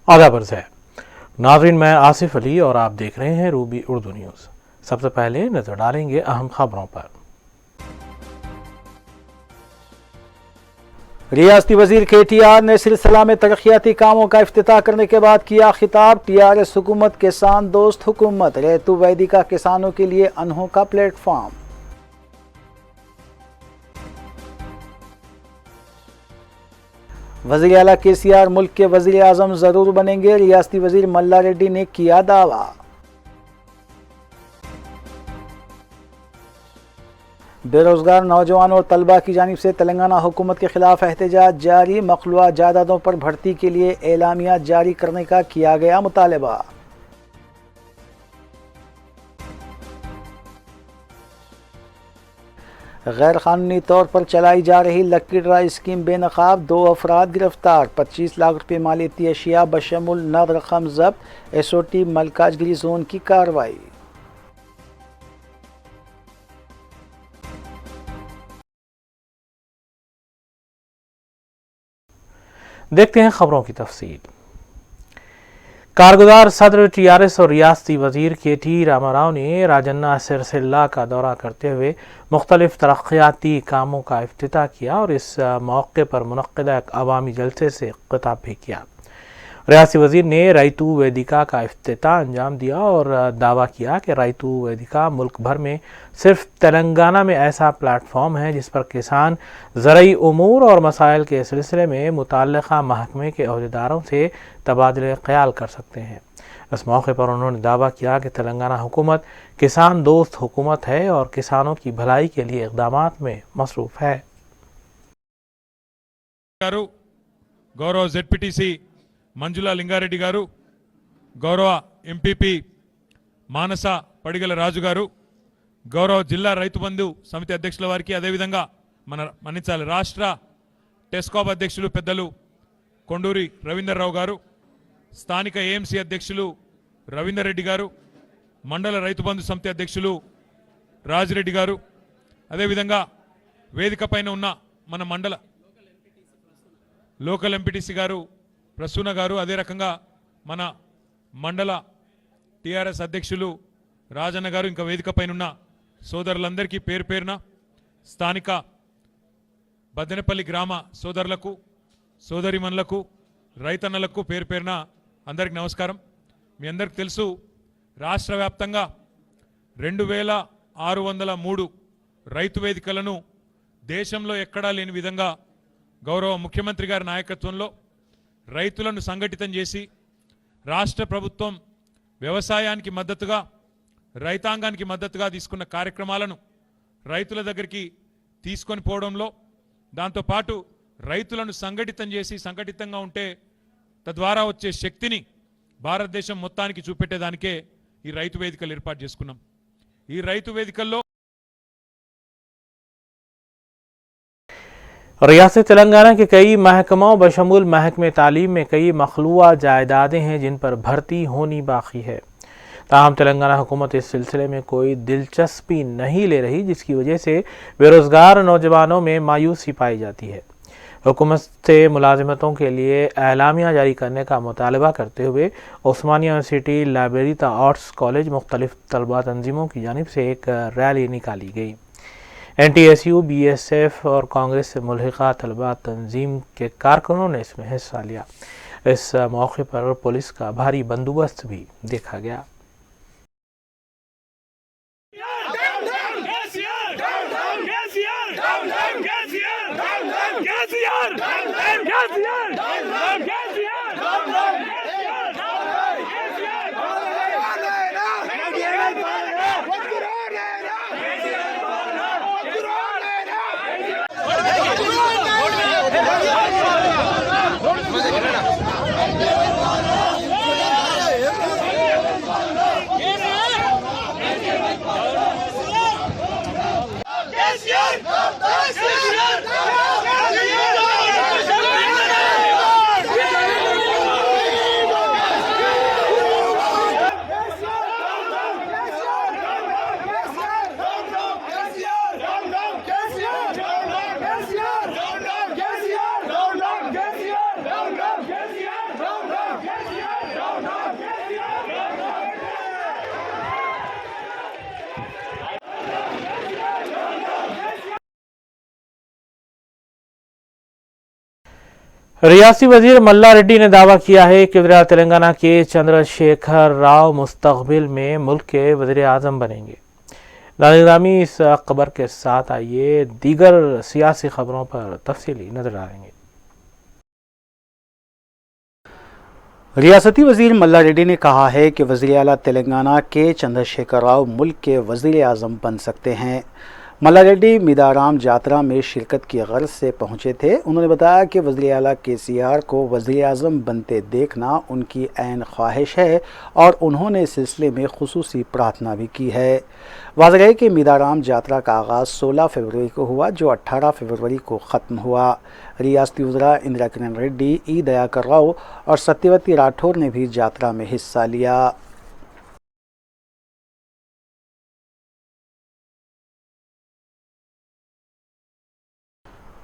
आदाब अर्ज़ है नाज़रीन, मैं आसिफ अली और आप देख रहे हैं रूबी उर्दू न्यूज़। सबसे पहले नजर डालेंगे अहम खबरों पर। रियासती वजीर KTR ने सिलसिला में तरक्याती कामों का इफ्तिताह करने के बाद किया खिताब। TRS हुकूमत किसान दोस्त हुकूमत, रैतू वैदिका किसानों के लिए अनोखा प्लेटफॉर्म। वज़ीर आला KCR मुल्क के वज़ीर आज़म ज़रूर बनेंगे, रियासती वज़ीर मल्ला रेड्डी ने किया दावा। बेरोजगार नौजवानों और तलबा की जानिब से तेलंगाना हुकूमत के खिलाफ एहतजाज जारी। मखलूआ जायदादों पर भर्ती के लिए एलामिया जारी करने का किया गया मुतालबा। गैर कानूनी तौर पर चलाई जा रही लक्की ड्रा स्कीम बेनकाब, 2 अफराद गिरफ्तार। 25 लाख रुपये मालियती अशिया बशमुल नद रकम जब्त। SOT मलकाजगिरी जोन की कार्रवाई। देखते हैं खबरों की तफसील। कारगुजार सदर TRS और रियासती वजीर KT रामाराव ने राजन्ना सिरसिल्ला का दौरा करते हुए मुख्तलिफ तरक्याती कामों का इफ्तिताह किया और इस मौके पर मुनक्किदा एक अवामी जलसे से खिताब भी किया। रियासती वजीर ने रैतू वेदिका का इफ्तिताह अंजाम दिया और दावा किया कि रैतू वेदिका मुल्क भर में सिर्फ तेलंगाना में ऐसा प्लेटफॉर्म है जिस पर किसान ज़रई उमूर और मसाइल के सिलसिले में मुतल्लिक़ा महकमे के अहदेदारों से तबादले ख्याल कर सकते हैं। इस मौके पर उन्होंने दावा किया कि तेलंगाना हुकूमत किसान दोस्त हुकूमत है और किसानों की भलाई के लिए इक़दामात में मसरूफ़ है। गौरव ZPTC మంజుల లింగారెడ్డి గారు, గౌరవ MPP మానస పడిగల రాజు గారు, గౌరవ జిల్లా రైతు బంధు సమితి అధ్యక్షుల వారికి, అదేవిధంగా మన్నించాలి రాష్ట్ర టెస్కాప్ అధ్యక్షులు పెద్దలు కొండూరి రవీందర్రావు గారు, స్థానిక AMC అధ్యక్షులు రవీందర్ రెడ్డి గారు, మండల రైతు బంధు సమితి అధ్యక్షులు రాజిరెడ్డి గారు, అదేవిధంగా వేదిక పైన ఉన్న మన మండల లోకల్ MPTC గారు ప్రసూన గారు, అదే రకంగా మన మండల TRS అధ్యక్షులు రాజన్న గారు, ఇంకా వేదిక పైన ఉన్న సోదరులందరికీ పేరు పేరున, స్థానిక బద్దెనపల్లి గ్రామ సోదరులకు సోదరిమణులకు రైతన్నలకు పేరు పేరున అందరికీ నమస్కారం। మీ అందరికీ తెలుసు, రాష్ట్ర వ్యాప్తంగా 2603 రైతు వేదికలను దేశంలో ఎక్కడా లేని విధంగా గౌరవ ముఖ్యమంత్రి గారి నాయకత్వంలో రైతులను సంఘటితం చేసి రాష్ట్ర ప్రభుత్వం వ్యవసాయానికి మద్దతుగా రైతాంగానికి మద్దతుగా తీసుకున్న కార్యక్రమాలను రైతుల దగ్గరికి తీసుకొని పోవడంలో, దాంతోపాటు రైతులను సంఘటితం చేసి సంఘటితంగా ఉంటే తద్వారా వచ్చే శక్తిని భారతదేశం మొత్తానికి చూపెట్టేదానికే ఈ రైతు వేదికలు ఏర్పాటు చేసుకున్నాం। ఈ రైతు వేదికల్లో रियासत तेलंगाना के कई महकमों बशमूल महकमे तालीम में कई मखलूआ जायदादें हैं जिन पर भर्ती होनी बाकी है। ताहम तेलंगाना हुकूमत इस सिलसिले में कोई दिलचस्पी नहीं ले रही, जिसकी वजह से बेरोज़गार नौजवानों में मायूसी पाई जाती है। हुकूमत से मुलाजिमतों के लिए एलामिया जारी करने का मुतालबा करते हुए उस्मानिया यूनिवर्सिटी लाइब्रेरी ता आर्ट्स कॉलेज मुख्तलिफ तलबा तंजीमों की जानिब से एक रैली निकाली गई। NTSU, BSF और कांग्रेस से मुल्हिका तलबा तंजीम के कारकुनों ने इसमें हिस्सा लिया। इस मौके पर पुलिस का भारी बंदोबस्त भी देखा गया। रियासी वजीर मल्ला रेड्डी ने दावा किया है कि वज़ीर तेलंगाना के चंद्रशेखर राव मुस्तकबिल में मुल्क के वज़ीर आज़म बनेंगे। नाज़रीन, इस खबर के साथ आइए दीगर सियासी खबरों पर तफसीली नजर डालेंगे। रियासती वजीर मल्ला रेड्डी ने कहा है कि वज़ीर आला तेलंगाना के चंद्रशेखर राव मुल्क के वज़ीर आज़म बन सकते हैं। मल्ला रेड्डी मिदाराम यात्रा में शिरकत की गर्ज से पहुंचे थे। उन्होंने बताया कि वज़ीर आला KCR को वज़ीर आज़म बनते देखना उनकी ऐन ख्वाहिश है और उन्होंने इस सिलसिले में खुसूसी प्रार्थना भी की है। वाज़ेह है कि मिदाराम यात्रा का आगाज़ 16 फरवरी को हुआ, जो 18 फरवरी को ख़त्म हुआ। रियासती वज़रा इंदिरा किरण रेड्डी, ई दयाकर राव और सत्यवती राठौर ने भी यात्रा में हिस्सा लिया।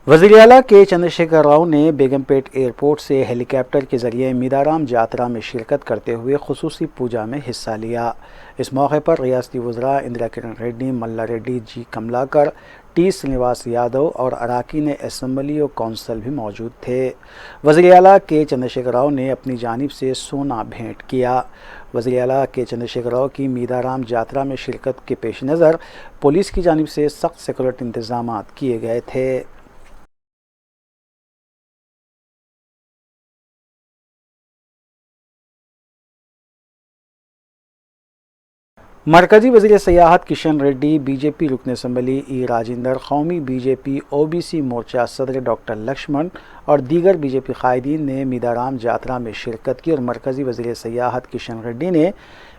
वज़ीर आला के चंद्रशेखर राव ने बेगमपेट एयरपोर्ट से हेलीकॉप्टर के ज़रिए मिदाराम यात्रा में शिरकत करते हुए खुसूसी पूजा में हिस्सा लिया। इस मौके पर रियासती वज़रा इंदिरा किरण रेड्डी, मल्ला रेड्डी, जी कमलाकर, T श्रीनिवास यादव और अराकीन असम्बली और कौंसिल भी मौजूद थे। वज़ीर आला के चंद्रशेखर राव ने अपनी जानिब से सोना भेंट किया। वज़ीर आला के चंद्रशेखर राव की मिदाराम यात्रा में शिरकत के पेश नज़र पुलिस की जानिब से सख्त सिक्योरिटी इंतजाम किए गए थे। मरकज़ी वज़ीर सयाहत किशन रेड्डी, बीजेपी रुकन असम्बली ई राजेंद्र, कौमी बीजेपी OBC मोर्चा सदर डॉक्टर लक्ष्मण और दीगर बीजेपी कायदीन ने मिदाराम यात्रा में शिरकत की और मरकज़ी वज़ीर सयाहत किशन रेड्डी ने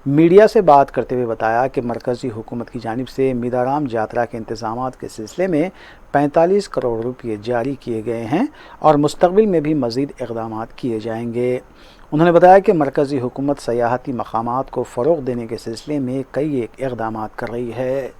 मीडिया से बात करते हुए बताया कि मरकज़ी हुकूमत की जानिब से मिदाराम यात्रा के इंतज़ामात के सिलसिले में 45 करोड़ रुपये जारी किए गए हैं और मुस्तक़बिल में भी मज़ीद इक़दाम किए जाएंगे। उन्होंने बताया कि मरकज़ी हुकूमत सयाहती मकामात को फ़रोग़ देने के सिलसिले में कई इक़दाम कर रही है।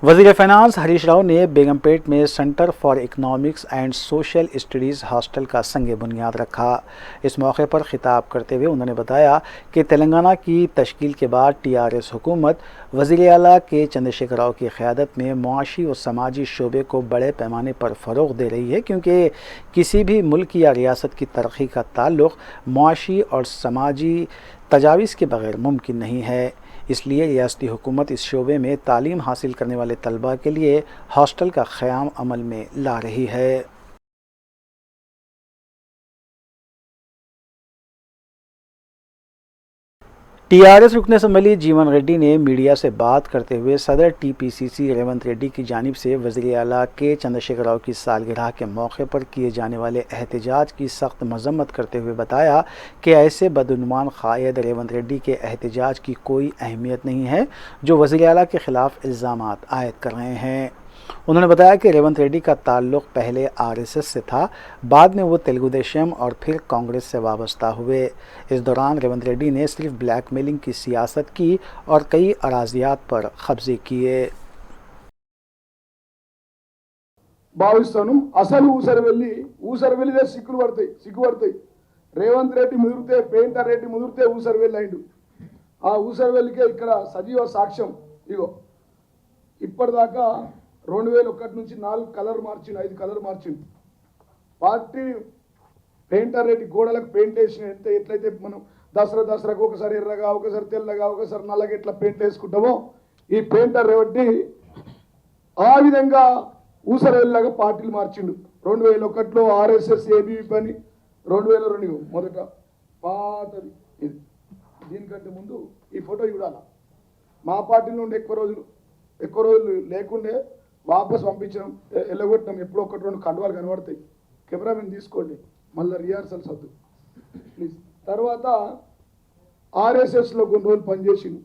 वज़ीर फ़ाइनेंस हरीश राव ने बेगमपेट में centre for economics and social studies hostel का संग बुनियाद रखा। इस मौके पर खिताब करते हुए उन्होंने बताया कि तेलंगाना की तश्कील के बाद TRS हुकूमत वज़ीर आला के चंद्रशेखर राव की क़यादत में मुआशी और समाजी शोबे को बड़े पैमाने पर फ़रोग़ दे रही है, क्योंकि किसी भी मुल्क या रियासत की तरक्की का ताल्लुक़ मुआशी और समाजी तजावीज़ के बग़ैर मुमकिन नहीं है। इसलिए रियासती हुकूमत इस शोबे में तालीम हासिल करने वाले तलबा के लिए हॉस्टल का क़याम अमल में ला रही है। TRS रुकन असम्बली जीवन रेड्डी ने मीडिया से बात करते हुए सदर TPCC रेवंत रेड्डी की जानिब से वज़ीर आला के चंद्रशेखर राव की सालगिरह के मौके पर किए जाने वाले एहतजाज की सख्त मजम्मत करते हुए बताया कि ऐसे बदउनवान क़ायद रेवंत रेड्डी के एहतजाज की कोई अहमियत नहीं है जो वज़ीर आला के ख़िलाफ़ इल्ज़ामात आयद कर रहे हैं। उन्होंने बताया कि रेवंत रेड्डी का ताल्लुक़ पहले RSS से था, बाद में वो तेलुगु देशम और फिर कांग्रेस से वाबस्ता हुए। इस दौरान रेवंत रेड्डी ने सिर्फ ब्लैकमेलिंग की सियासत की और कई अराजियात पर कब्जे किए। భావిస్తాను అసలు ఊసరవెల్లిదే సిగ్గుపడతాయి రేవంత్ రెడ్డి ముదిరితే పెయింటర్ రెడ్డి ముదిరితే ఊసరవెల్లి అయిండు ఆ ఊసరవెల్లికే ఇక్కడ సజీవ సాక్ష్యం ఇగో ఇప్పటిదాకా 2001 నుంచి 4 కలర్ మార్చిండు 5 కలర్ మార్చిండు పార్టీ పెయింటర్ రెడ్డి గోడలకు పెయింట్ వేసిన ఎట్లయితే మనం దసరాకు ఒకసారి ఎర్రగా ఒకసారి తెల్లగా ఒకసారి నల్లగా ఎట్లా పెయింట్ వేసుకుంటామో ఈ పెయింటర్ రెడ్డి ఆ విధంగా ఊసరవెల్లిలాగా పార్టీలు మార్చిండు 2001లో RSS ABVP అని 2002 మొదట పాతది ఇది దీనికంటే ముందు ఈ ఫోటో చూడాల మా పార్టీ నుండి ఎక్కువ రోజులు లేకుండే వాపస్ పంపించడం ఎల్లగొట్టడం ఎప్పుడో ఒకటి రెండు కండువాలు కనబడతాయి కెమెరామెన్ తీసుకోండి మళ్ళీ రిహార్సల్స్ వద్దు ప్లీజ్ తర్వాత RSSలో కొన్ని రోజులు పనిచేసిండు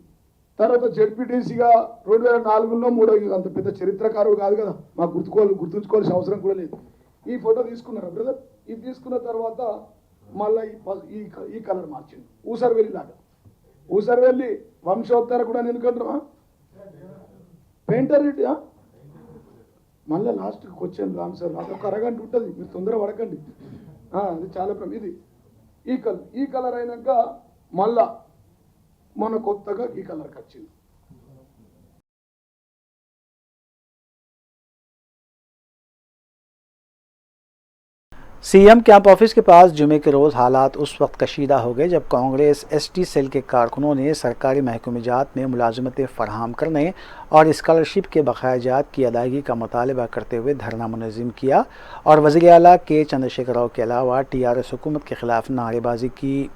తర్వాత జెడ్పీటీసీగా 2004లో 3 అంత పెద్ద చరిత్రకారుడు కాదు కదా మాకు గుర్తుంచుకోవాల్సిన అవసరం కూడా లేదు ఈ ఫోటో తీసుకున్నారా బ్రదర్ ఇది తీసుకున్న తర్వాత మళ్ళీ ఈ కలర్ మార్చిండు ఊసరవెల్లి వంశోత్తర కూడా ఎందుకంటారా పెయింటర్ రెడ్డి మళ్ళీ లాస్ట్కి వచ్చాను రామ్ సార్ నాకు ఒక అరగంట ఉంటుంది మీరు తొందర పడకండి అది చాలా ఇది ఈ కలర్ అయినాక మళ్ళా మొన్న కొత్తగా ఈ కలర్కి వచ్చింది सीएम कैंप ऑफिस के पास जुमे के रोज़ हालात उस वक्त कशीदा हो गए जब कांग्रेस एसटी सेल के कारकुनों ने सरकारी महकूमियात में मुलाजमतें फराहम करने और स्कॉलरशिप के बकायाजात की अदायगी का मुतालबा करते हुए धरना मुनज़्ज़म किया और वज़ीर आला के चंद्रशेखर राव के अलावा टीआरएस हुकूमत के खिलाफ नारेबाजी की।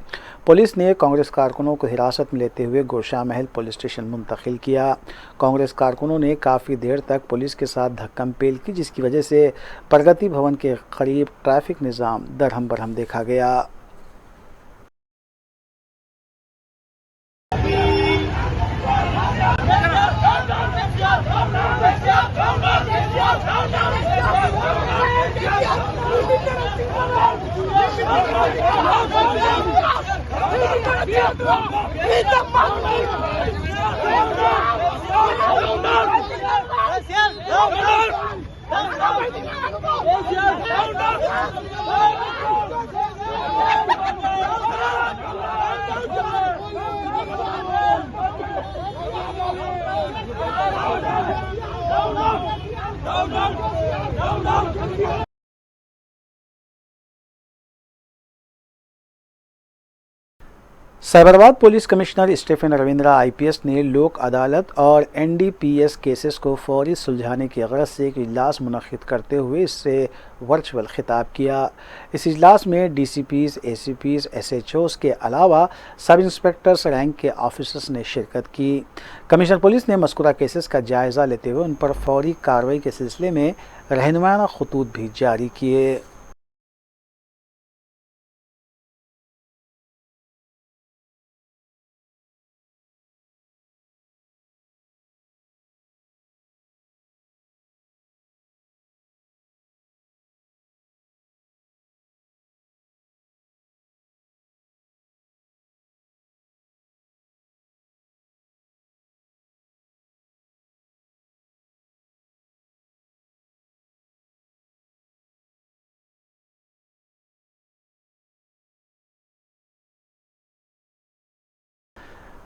पुलिस ने कांग्रेस कारकुनों को हिरासत में लेते हुए गोशा महल पुलिस स्टेशन मुंतकिल किया। कांग्रेस कारकुनों ने काफ़ी देर तक पुलिस के साथ धक्कम पेल की, जिसकी वजह से प्रगति भवन के करीब ट्रैफिक निज़ाम दरहम बरहम देखा गया। Cyberabad police commissioner Stephen Ravindra IPS ने लोक अदालत और एनडीपीएस केसेस को फौरी सुलझाने की गरज से एक इजलास मुनक्किद करते हुए इससे वर्चुअल खिताब किया। इस इजलास में डीसीपीज, एसीपीज, एसएचओज के अलावा सब इंस्पेक्टर्स रैंक के ऑफिसर्स ने शिरकत की। कमिश्नर पुलिस ने मज़कूरा केसेस का जायज़ा लेते हुए उन पर फौरी कार्रवाई के सिलसिले में रहनुमाना खतूत भी जारी किए।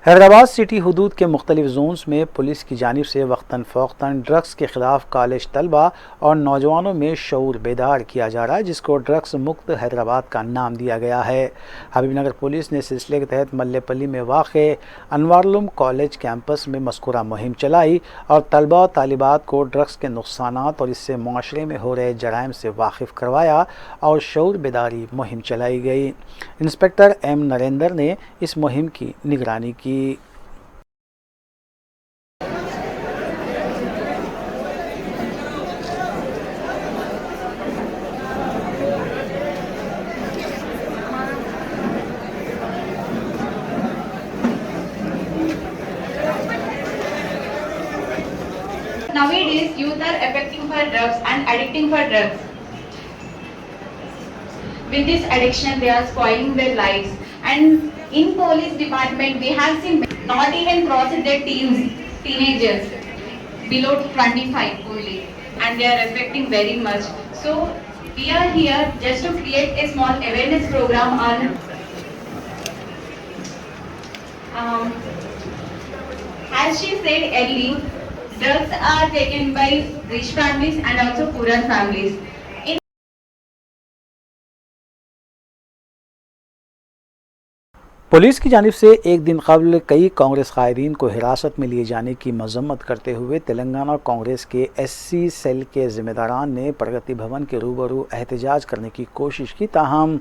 हैदराबाद सिटी हुदूद के मुख्तलिफ जोन्स में पुलिस की जानिब से वक्तन फ़ौक़तन ड्रग्स के ख़िलाफ़ कॉलेज तलबा और नौजवानों में शऊर बेदार किया जा रहा है, जिसको ड्रग्स मुक्त हैदराबाद का नाम दिया गया है। हबीबनगर पुलिस ने सिलसिले के तहत मल्लेपल्ली में वाक़े अनवारुल कॉलेज कैंपस में मज़कूरा मुहिम चलाई और तलबा और तालिबात को ड्रग्स के नुकसानात और इससे माशरे में हो रहे जराइम से वाकिफ़ करवाया और शऊर बेदारी मुहिम चलाई गई। इंस्पेक्टर एम नरेंद्र ने इस मुहिम की निगरानी की। Nowadays, youth are affecting for drugs and addicting for drugs. With this addiction, they are spoiling their lives. And in police department, we have seen not even crossing their teens, teenagers, below 25 only, and they are affecting very much. So we are here just to create a small awareness program on. As she said earlier, drugs are taken by rich families and also poorer families. Police की जानिब से एक दिन कबल कई कांग्रेस कायदीन को हिरासत में लिए जाने की मजम्मत करते हुए तेलंगाना कांग्रेस के एससी सेल के ज़िम्मेदारान ने प्रगति भवन के रूबरू एहतजाज करने की कोशिश की, ताहम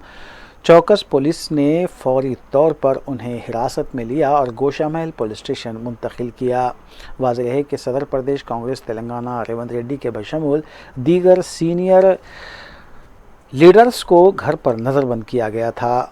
चौकस पुलिस ने फौरी तौर पर उन्हें हिरासत में लिया और गोशा महल पुलिस स्टेशन मुंतकिल किया। वाज़ेह है कि सदर प्रदेश कांग्रेस तेलंगाना रेवंत रेड्डी के बशमूल दीगर सीनियर लीडर्स को घर पर नज़रबंद किया गया था।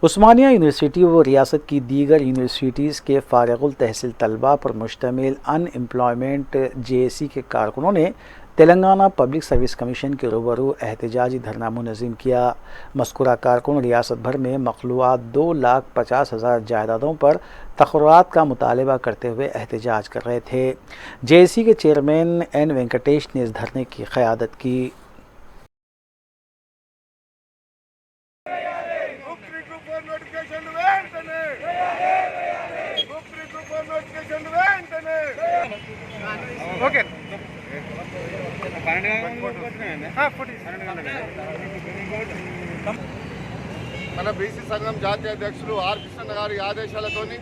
उस्मानिया यूनिवर्सिटी व रियासत की दीगर यूनिवर्सिटीज़ के फारिगुल तहसील तलबा पर मुश्तमिल अनएम्प्लॉयमेंट जेएसी के कारकुनों ने तेलंगाना पब्लिक सर्विस कमीशन के रूबरू एहतजाजी धरना मुनज़्ज़म किया। मज़कूरा कारकुन रियासत भर में मखलूआत 2,50,000 जायदादों पर तक़र्रुरात का मुतालबा करते हुए एहतजाज कर रहे थे। JAC के चेयरमैन N वेंकटेश ने इस धरने की क़यादत की। మన బీసీ సంఘం జాతీయ అధ్యక్షులు ఆర్ కృష్ణ గారి ఆదేశాలతోని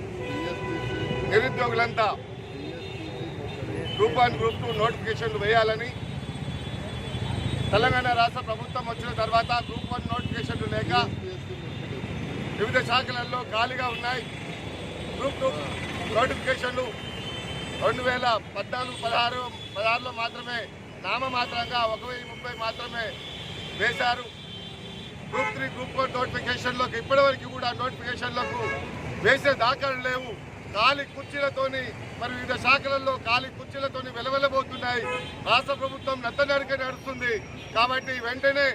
నిరుద్యోగులంతా గ్రూప్ 1 గ్రూప్ 2 నోటిఫికేషన్లు వేయాలని తెలంగాణ రాష్ట్ర ప్రభుత్వం వచ్చిన తర్వాత గ్రూప్ 1 నోటిఫికేషన్లు లేక వివిధ శాఖలలో ఖాళీగా ఉన్నాయి. గ్రూప్ 2 నోటిఫికేషన్లు 2014-16లో మాత్రమే నామమాత్రంగా 1030 మాత్రమే వేశారు. గ్రూప్ 3 గ్రూప్ 4 నోటిఫికేషన్లకు ఇప్పటివరకు కూడా నోటిఫికేషన్లకు వేసే దాఖలు లేవు. ఖాళీ కుర్చీలతోని మరి వివిధ శాఖలలో ఖాళీ కుర్చీలతోని వెలవెలబోతున్నాయి. రాష్ట్ర ప్రభుత్వం నత్తనడక నడుస్తుంది. కాబట్టి వెంటనే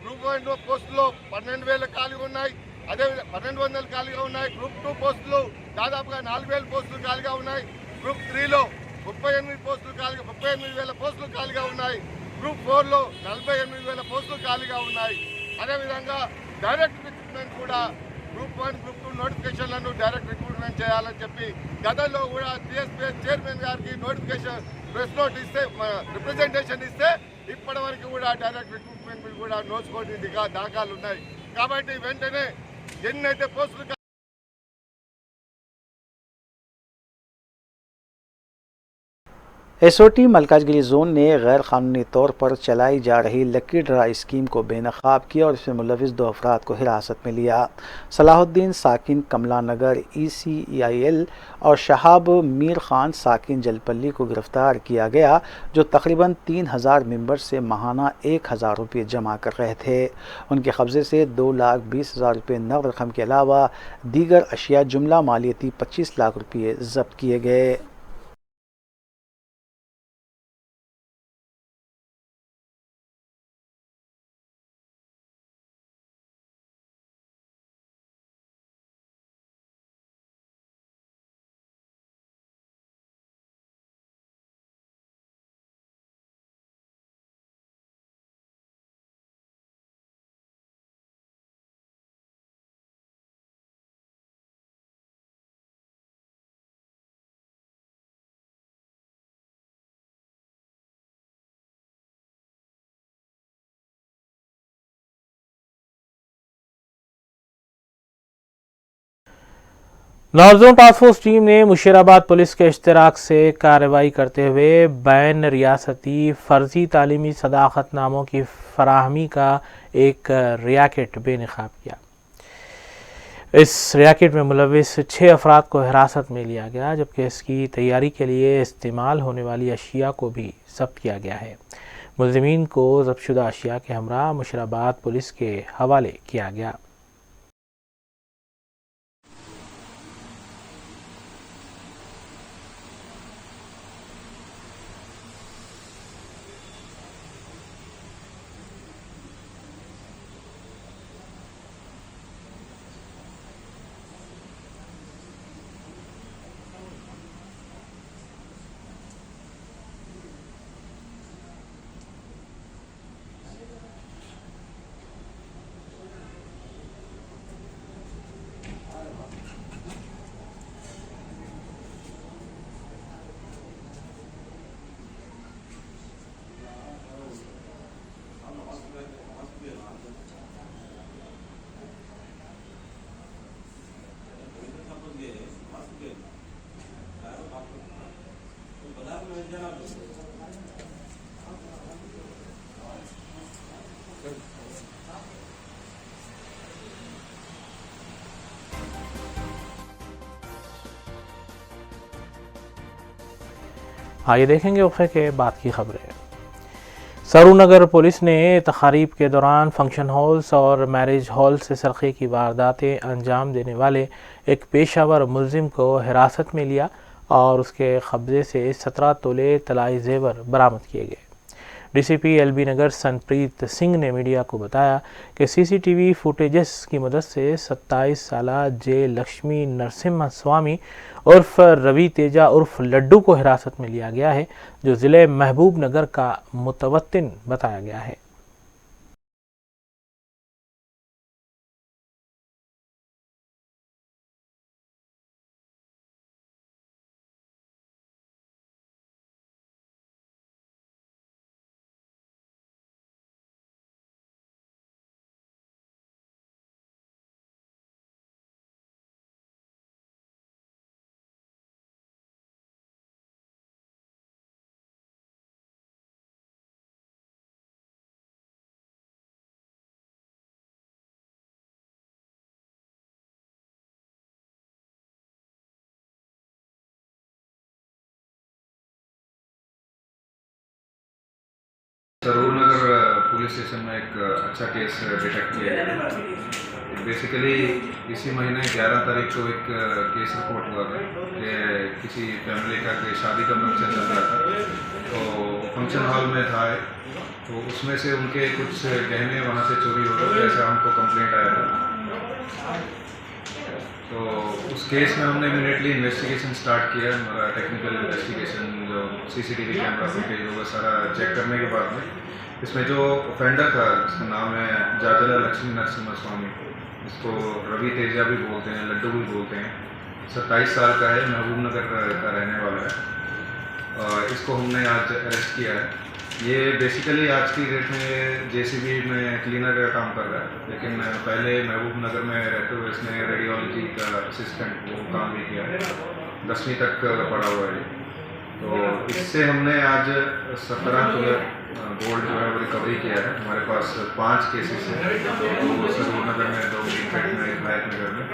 గ్రూప్ 1 పోస్టులో 12,000 ఖాళీగా ఉన్నాయి, అదే 1,200 ఖాళీగా ఉన్నాయి. గ్రూప్ 2 పోస్టులు దాదాపుగా 4,000 పోస్టులు ఖాళీగా ఉన్నాయి. గ్రూప్ 3లో 38,000 పోస్టులు ఖాళీగా ఉన్నాయి. గ్రూప్ 4లో 48,000 పోస్టులు ఖాళీగా ఉన్నాయి. అదేవిధంగా డైరెక్ట్ రిక్రూట్మెంట్ కూడా గ్రూప్ 1 గ్రూప్ 2 నోటిఫికేషన్లను డైరెక్ట్ రిక్రూట్మెంట్ చేయాలని చెప్పి గతంలో కూడా TSPS చైర్మన్ గారికి నోటిఫికేషన్ ప్రెస్ నోట్ ఇస్తే రిప్రజెంటేషన్ ఇస్తే ఇప్పటి వరకు కూడా డైరెక్ట్ రిక్రూట్మెంట్ కూడా నోచుకోని దాఖలు ఉన్నాయి. కాబట్టి వెంటనే ఎన్నైతే పోస్టులు SOT मलकाजगिरी जोन ने गैर कानूनी तौर पर चलाई जा रही लकी ड्रा स्कीम को बेनकाब किया और इसमें मुलविस 2 अफराद को हिरासत में लिया। सलाहुद्दीन साकिन कमला नगर ECIL और शहाब मीर खान साकिन जलपल्ली को गिरफ्तार किया गया, जो तकरीबन 3,000 मेंबर से माहाना 1,000 रुपये जमा कर रहे थे। उनके कब्ज़े से 2,20,000 रुपये नकद रकम के अलावा दीगर अशिया जुमला मालियती 25 लाख रुपये जब्त किए गए। नॉर्दर्न टास्क फोर्स टीम ने मुशीराबाद पुलिस के इश्तराक से कार्रवाई करते हुए बैन रियासती फ़र्जी तालीमी सदाकतनामों की फराहमी का एक रैकेट बेनकाब किया। इस रैकेट में मुलविस 6 अफराद को हिरासत में लिया गया, जबकि इसकी तैयारी के लिए इस्तेमाल होने वाली अशिया को भी जब्त किया गया है। मुलज़िमीन को ज़ब्तशुदा अशिया के हमरा मुशीराबाद पुलिस के हवाले किया गया। आइए देखेंगे वक़्फ़े के बाद की खबरें। सरूनगर पुलिस ने तक़रीब के दौरान फंक्शन हॉल्स और मैरिज हॉल से सरक़े की वारदातें अंजाम देने वाले एक पेशावर मुलजिम को हिरासत में लिया और उसके कब्ज़े से 17 तोले तलाई जेवर बरामद किए गए। डीसीपी एलबी नगर संप्रीत सिंह ने मीडिया को बताया कि सीसीटीवी फुटेजेस की मदद से 27 साला जे लक्ष्मी नरसिम्हा स्वामी उर्फ रवि तेजा उर्फ लड्डू को हिरासत में लिया गया है, जो ज़िले महबूब नगर का मुतवत्तिन बताया गया है। सरूर नगर पुलिस स्टेशन में एक अच्छा केस डिटेक्ट किया गया। बेसिकली इसी महीने 11 तारीख को एक केस रिपोर्ट हुआ था कि किसी फैमिली का कोई शादी का फंक्शन चल रहा था, तो फंक्शन हॉल में था, तो उसमें से उनके कुछ गहने वहाँ से चोरी हो गए, ऐसा हमको कंप्लेंट आया था। तो उस केस में हमने इमीडिएटली इन्वेस्टिगेशन स्टार्ट किया। हमारा टेक्निकल इन्वेस्टिगेशन जो सीसीटीवी कैमरा फुटेज होगा सारा चेक करने के बाद में इसमें जो ऑफेंडर था, जिसका नाम है जाजला लक्ष्मी नरसिम्हा स्वामी, इसको रवि तेजा भी बोलते हैं, लड्डू भी बोलते हैं, 27 साल का है, महबूब नगर का रहने वाला है। और इसको हमने आज अरेस्ट किया है। ये बेसिकली आज की डेट में जेसीबी में क्लीनर का काम कर रहा है, लेकिन पहले महबूब नगर में रहते हुए इसने रेडियोलॉजी का असिस्टेंट वो काम भी किया है, 10वीं तक पढ़ा हुआ है। तो इससे हमने आज 17 तोले गोल्ड जो है वो रिकवरी किया है। हमारे पास 5 केसेस हैं, तो सरूर नगर में 2 ग्रीनफील्ड में, एक नायक नगर में।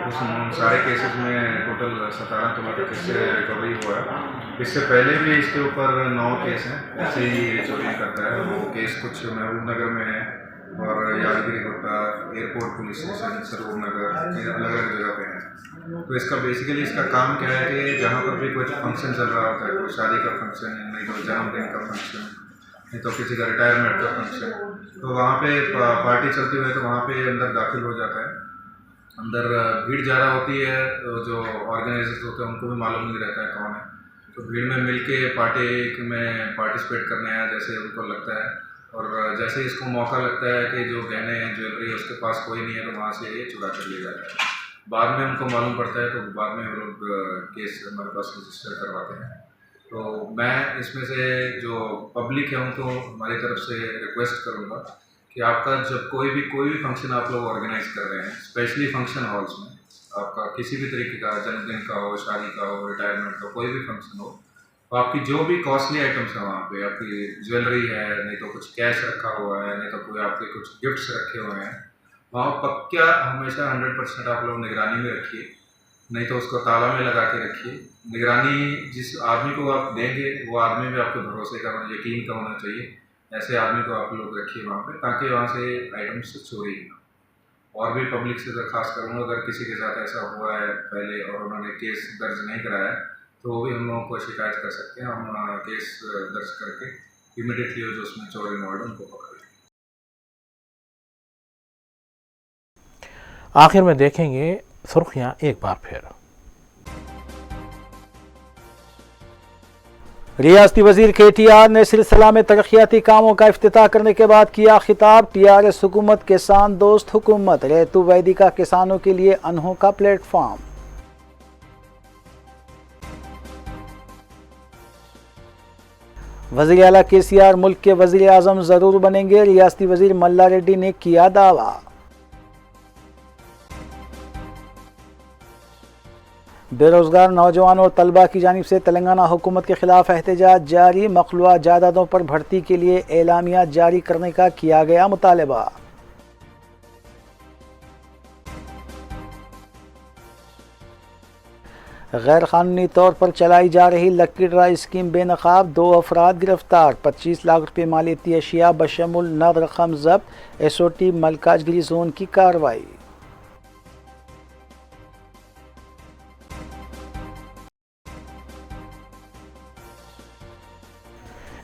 उस सारे केसेस में टोटल 17 तोला तक इससे रिकवरी हुआ है। इससे पहले भी इसके ऊपर 9 केस हैं, ऐसे ही चोरी करता है। वो केस कुछ महबूब नगर में है और यादगिरी गुट्टा, एयरपोर्ट पुलिस स्टेशन, सरूर नगर, अलग अलग जगह पे हैं। तो इसका बेसिकली इसका काम क्या है कि जहाँ पर भी कुछ फंक्शन चल रहा होता है, कोई शादी का फंक्शन, नहीं तो जन्मदिन का फंक्शन, नहीं तो किसी का रिटायरमेंट का फंक्शन, तो वहाँ पे पार्टी चलती हुई है, तो वहाँ पे अंदर दाखिल हो जाता है। अंदर भीड़ ज़्यादा होती है, तो जो ऑर्गेनाइजर्स होते हैं उनको भी मालूम नहीं रहता है कौन है, तो भीड़ में मिल के पार्टी में पार्टिसिपेट करने आया जैसे उनको लगता है। और जैसे ही इसको मौका लगता है कि जो गहने ज्वेलरी है उसके पास कोई नहीं है, तो वहाँ से ये चुरा कर ले जाता है। बाद में उनको मालूम पड़ता है, तो बाद में वो लोग केस हमारे पास रजिस्टर करवाते हैं। तो मैं इसमें से जो पब्लिक है उनको हमारी तरफ से रिक्वेस्ट करूँगा कि आपका जब कोई भी फंक्शन आप लोग ऑर्गेनाइज कर रहे हैं, स्पेशली फंक्शन हॉल्स में, आपका किसी भी तरीके का जन्मदिन का हो, शादी का हो, रिटायरमेंट का कोई भी फंक्शन हो, तो आपकी जो भी कॉस्टली आइटम्स हैं वहाँ पे, आपकी ज्वेलरी है, नहीं तो कुछ कैश रखा हुआ है, नहीं तो कोई आपके कुछ गिफ्ट्स रखे हुए हैं, वहाँ पक्का हमेशा 100% आप लोग निगरानी में रखिए, नहीं तो उसको ताला में लगा के रखिए। निगरानी जिस आदमी को आप देंगे वो आदमी भी आपके भरोसे का, यकीन का होना चाहिए। ऐसे आदमी को आप लोग रखिए वहाँ पे, ताकि वहाँ से आइटम्स चोरी ना। और भी पब्लिक से दरख्वास्त करूँगा, अगर किसी के साथ ऐसा हुआ है पहले और उन्होंने केस दर्ज नहीं कराया है, तो वो भी हम लोगों को शिकायत कर सकते हैं। हम केस दर्ज करके इमीडिएटली जो उसमें चोर इन्वॉल्व उनको पकड़ेंगे। आखिर में देखेंगे सुर्खियां एक बार फिर। रियासती वजीर KTR ने सिलसिला में तरक्याती कामों का इफ्तिताह करने के बाद किया खिताब। TRS हुकूमत किसान दोस्त हुकूमत, रेतु वैदिका किसानों के लिए अनोखा प्लेटफॉर्म। वज़ीर आला KCR मुल्क के वज़ीर आज़म जरूर बनेंगे, रियासती वजीर मल्ला रेड्डी ने किया दावा। बेरोजगार नौजवान और तलबा की जानिब से तेलंगाना हुकूमत के खिलाफ एहतजाज जारी। मखलूआ जायदादों पर भर्ती के लिए एलामिया जारी करने का किया गया मुतालबा। गैर कानूनी तौर पर चलाई जा रही लक्की ड्रा स्कीम बेनकाब, 2 अफराद गिरफ्तार, 25 लाख रुपये मालियती अशिया बशमुल नद रकम जब्त, SOT मलकाजगिरी जोन की कार्रवाई।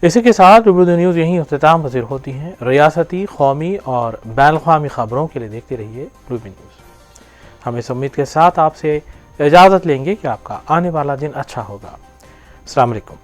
इसी के साथ रूबरू न्यूज़ यहीं अख्तिताम पज़ीर होती हैं। रियासती, कौमी और बैनुल-अक़वामी खबरों के लिए देखते रहिए रूबी न्यूज़। हम इस उम्मीद के साथ आपसे इजाज़त लेंगे कि आपका आने वाला दिन अच्छा होगा। अस्सलाम वालेकुम।